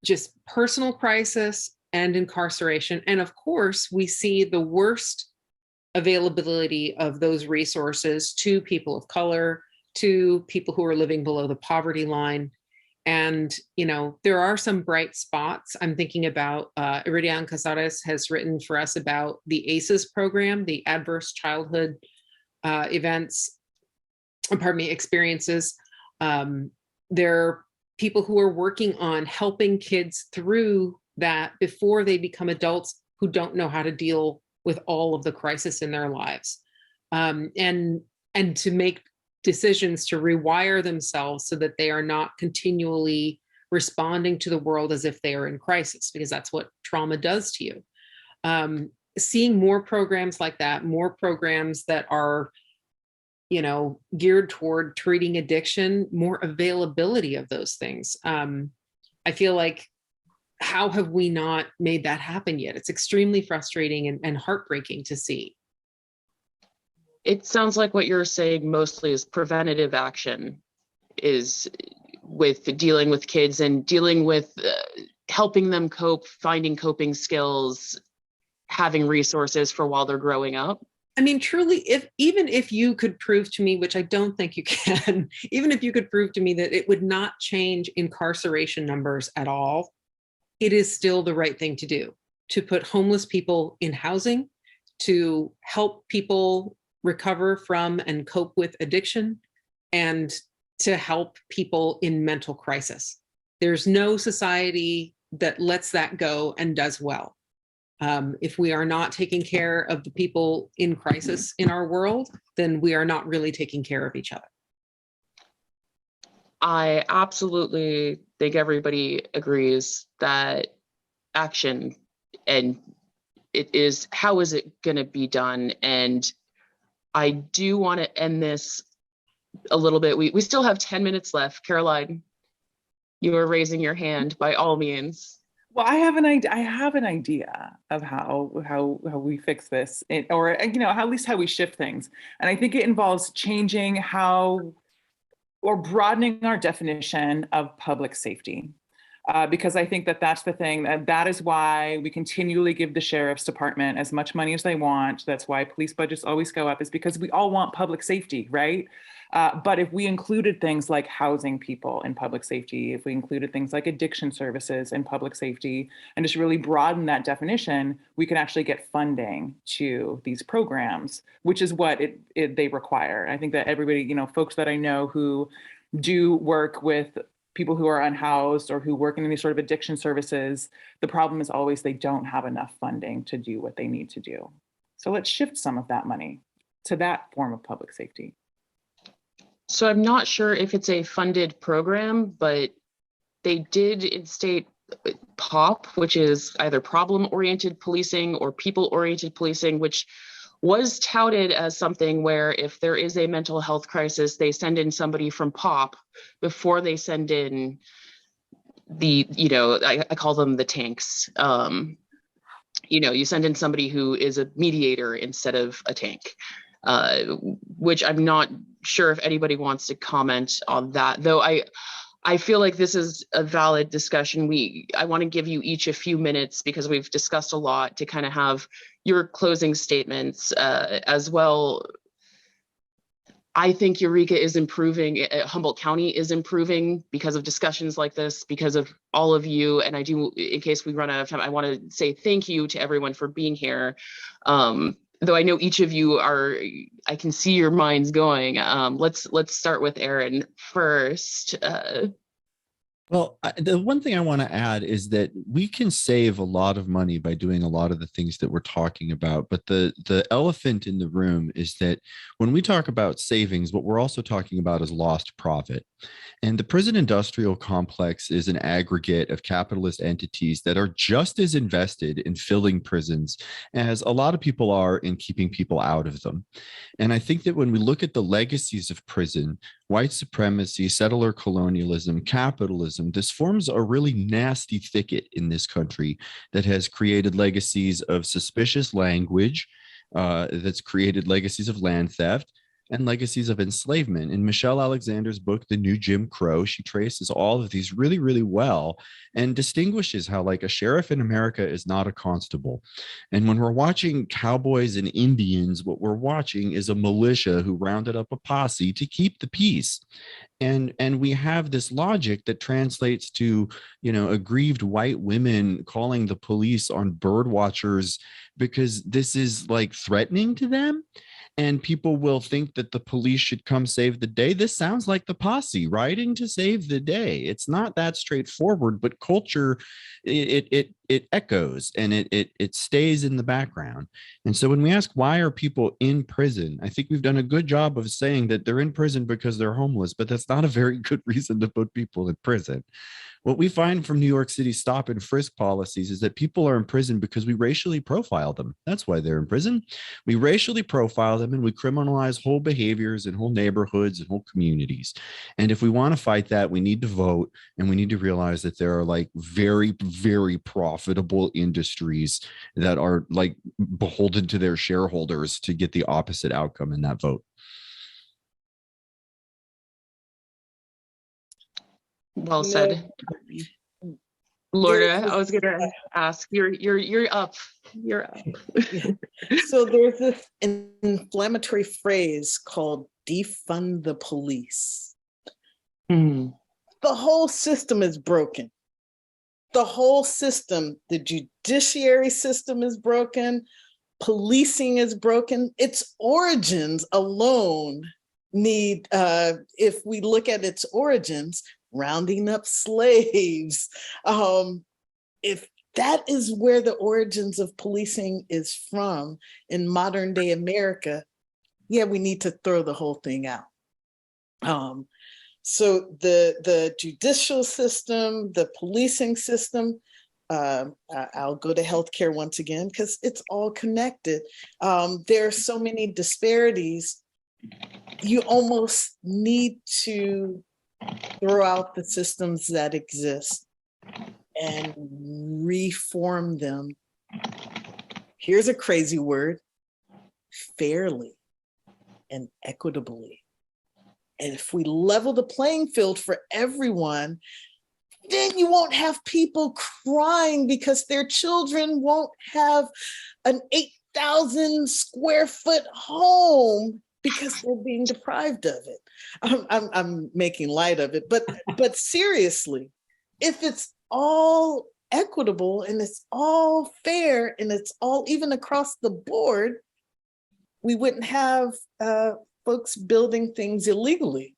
just personal crisis and incarceration. And of course, we see the worst availability of those resources to people of color, to people who are living below the poverty line. And, there are some bright spots. I'm thinking about Iridian Casares has written for us about the ACEs program, the Adverse Childhood Experiences. There are people who are working on helping kids through that before they become adults who don't know how to deal with all of the crisis in their lives. And to make decisions to rewire themselves so that they are not continually responding to the world as if they are in crisis, because that's what trauma does to you. Seeing more programs like that, more programs that are, geared toward treating addiction, more availability of those things. I feel like, how have we not made that happen yet? It's extremely frustrating and heartbreaking to see. It sounds like what you're saying mostly is preventative action is with dealing with kids and dealing with helping them cope, finding coping skills, having resources for while they're growing up. I mean, truly, even if you could prove to me, which I don't think you can, even if you could prove to me that it would not change incarceration numbers at all, it is still the right thing to do, to put homeless people in housing, to help people recover from and cope with addiction, and to help people in mental crisis. There's no society that lets that go and does well. If we are not taking care of the people in crisis in our world, then we are not really taking care of each other. I absolutely think everybody agrees that action, and how is it going to be done? And I do want to end this a little bit. We still have 10 minutes left. Caroline, you are raising your hand by all means. Well, I have an idea of how we fix this, or at least how we shift things. And I think it involves changing or broadening our definition of public safety. Because I think that's the thing, that is why we continually give the sheriff's department as much money as they want. That's why police budgets always go up, is because we all want public safety, right? But if we included things like housing people in public safety, if we included things like addiction services in public safety, and just really broaden that definition, we can actually get funding to these programs, which is what they require. I think that everybody, folks that I know who do work with people who are unhoused or who work in any sort of addiction services, the problem is always they don't have enough funding to do what they need to do. So let's shift some of that money to that form of public safety. So I'm not sure if it's a funded program, but they did instate POP, which is either problem-oriented policing or people-oriented policing, which was touted as something where if there is a mental health crisis, they send in somebody from POP before they send in the, I call them the tanks. You send in somebody who is a mediator instead of a tank, which I'm not sure if anybody wants to comment on that, though I feel like this is a valid discussion. I want to give you each a few minutes because we've discussed a lot to kind of have your closing statements as well. I think Eureka is improving. Humboldt County is improving because of discussions like this, because of all of you. And I do, in case we run out of time, I want to say thank you to everyone for being here. Though I know each of you I can see your minds going. Let's start with Aaron first. Well, the one thing I want to add is that we can save a lot of money by doing a lot of the things that we're talking about. But the elephant in the room is that when we talk about savings, what we're also talking about is lost profit. And the prison industrial complex is an aggregate of capitalist entities that are just as invested in filling prisons as a lot of people are in keeping people out of them. And I think that when we look at the legacies of prison, white supremacy, settler colonialism, capitalism, this forms a really nasty thicket in this country that has created legacies of suspicious language, that's created legacies of land theft, and legacies of enslavement. In Michelle Alexander's book, The New Jim Crow, she traces all of these really, really well and distinguishes how, like, a sheriff in America is not a constable. And when we're watching cowboys and Indians, what we're watching is a militia who rounded up a posse to keep the peace. And we have this logic that translates to, aggrieved white women calling the police on bird watchers because this is like threatening to them, and people will think that the police should come save the day. This sounds like the posse riding to save the day. It's not that straightforward, but culture, it echoes and it stays in the background. And so when we ask why are people in prison, I think we've done a good job of saying that they're in prison because they're homeless, but that's not a very good reason to put people in prison. What we find from New York City stop and frisk policies is that people are in prison because we racially profile them. That's why they're in prison. We racially profile them and we criminalize whole behaviors and whole neighborhoods and whole communities. And if we want to fight that, we need to vote, and we need to realize that there are like very, very profitable industries that are like beholden to their shareholders to get the opposite outcome in that vote. Well said. Lorna, I was gonna ask, you're up. You're up. So there's this inflammatory phrase called defund the police. Hmm. The whole system is broken. The whole system, the judiciary system is broken, policing is broken. Its origins alone need, if we look at its origins, rounding up slaves. If that is where the origins of policing is from in modern day America, yeah, we need to throw the whole thing out. So the judicial system, the policing system, I'll go to healthcare once again, because it's all connected. There are so many disparities. You almost need to throw out the systems that exist and reform them. Here's a crazy word: fairly and equitably. And if we level the playing field for everyone, then you won't have people crying because their children won't have an 8,000 square foot home because they're being deprived of it. I'm making light of it, but seriously, if it's all equitable and it's all fair and it's all even across the board, we wouldn't have folks building things illegally.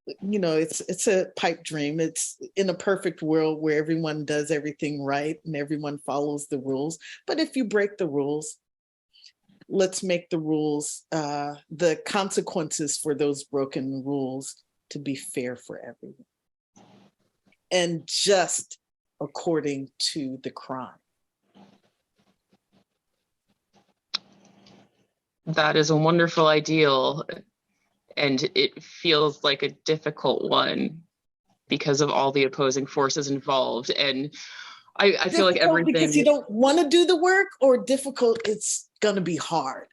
It's a pipe dream. It's in a perfect world where everyone does everything right and everyone follows the rules. But if you break the rules, let's make the rules, the consequences for those broken rules to be fair for everyone and just according to the crime. That is a wonderful ideal, and it feels like a difficult one because of all the opposing forces involved. And I feel like everything, because you don't want to do the work, or difficult, it's going to be hard.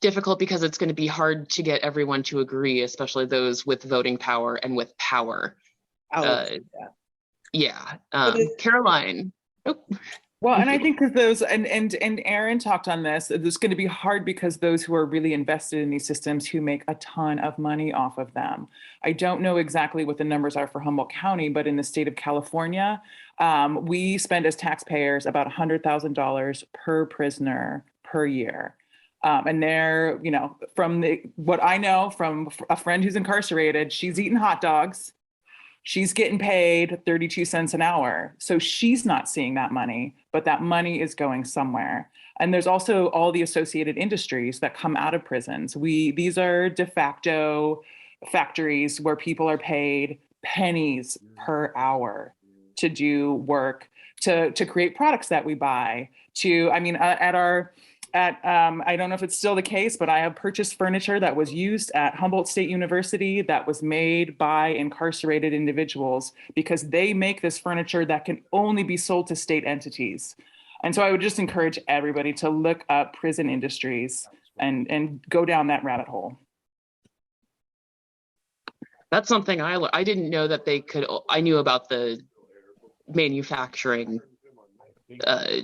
Difficult because it's going to be hard to get everyone to agree, especially those with voting power and with power. Yeah. Caroline. Oh. Well, and I think because those, and Aaron talked on this, it's going to be hard because those who are really invested in these systems who make a ton of money off of them. I don't know exactly what the numbers are for Humboldt County, but in the state of California, we spend as taxpayers about $100,000 per prisoner per year. And they're, from what I know from a friend who's incarcerated, she's eating hot dogs. She's getting paid 32 cents an hour. So she's not seeing that money, but that money is going somewhere. And there's also all the associated industries that come out of prisons. These are de facto factories where people are paid pennies per hour to do work, to create products that we buy, I don't know if it's still the case, but I have purchased furniture that was used at Humboldt State University that was made by incarcerated individuals because they make this furniture that can only be sold to state entities. And so I would just encourage everybody to look up prison industries and go down that rabbit hole. That's something I didn't know that they could. I knew about the manufacturing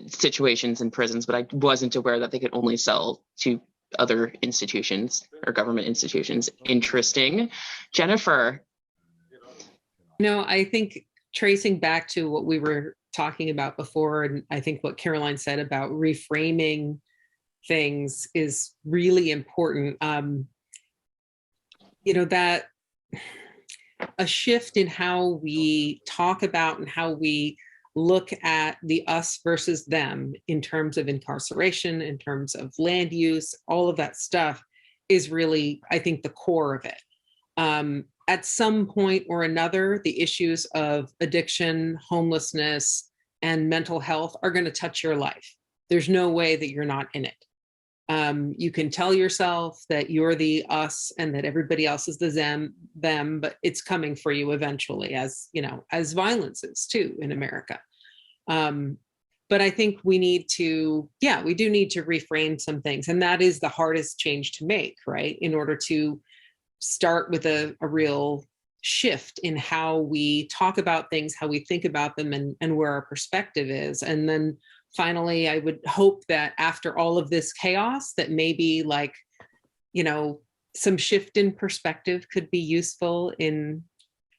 situations in prisons, but I wasn't aware that they could only sell to other institutions or government institutions. Interesting. Jennifer. I think tracing back to what we were talking about before, and I think what Caroline said about reframing things is really important. That a shift in how we talk about and how we look at the us versus them in terms of incarceration, in terms of land use, all of that stuff is really, I think, the core of it. At some point or another, the issues of addiction, homelessness, and mental health are going to touch your life. There's no way that you're not in it. You can tell yourself that you're the us and that everybody else is the them, but it's coming for you eventually, as violence is too in America. But I think we do need to reframe some things. And that is the hardest change to make, right? In order to start with a real shift in how we talk about things, how we think about them, and where our perspective is. And then finally, I would hope that after all of this chaos, that maybe some shift in perspective could be useful in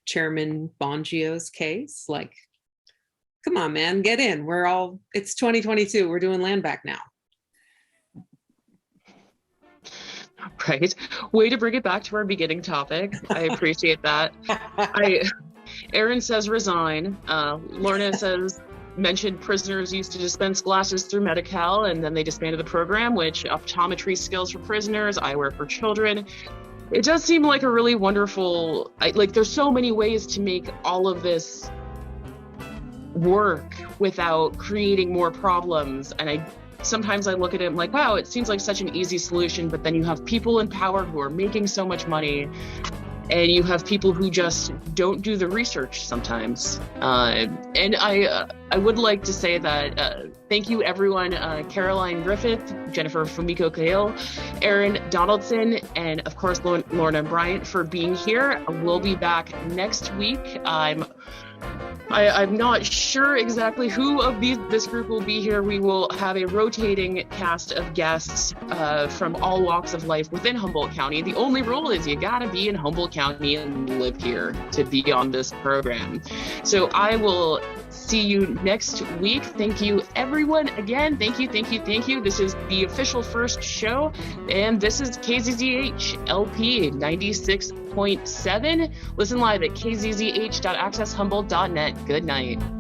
Chairman Bongio's case. Like, come on, man, get in. It's 2022. We're doing land back now. Right. Way to bring it back to our beginning topic. I appreciate that. Aaron says resign. Lorna says mentioned prisoners used to dispense glasses through Medi-Cal, and then they disbanded the program, which optometry skills for prisoners, eyewear for children. It does seem like a really wonderful, there's so many ways to make all of this work without creating more problems. And sometimes I look at it, I'm like, wow, it seems like such an easy solution, but then you have people in power who are making so much money, and you have people who just don't do the research sometimes. And I would like to say that thank you, everyone. Caroline Griffith, Jennifer Fumiko Cahill, Aaron Donaldson, and of course, Lorna Bryant for being here. We'll be back next week. I'm not sure exactly who of this group will be here. We will have a rotating cast of guests from all walks of life within Humboldt County. The only rule is you gotta be in Humboldt County and live here to be on this program. So I will see you next week. Thank you, everyone. Again, thank you. This is the official first show, and this is KZZH LP 96.7. Listen live at kzzh.accesshumboldt.net. Good night.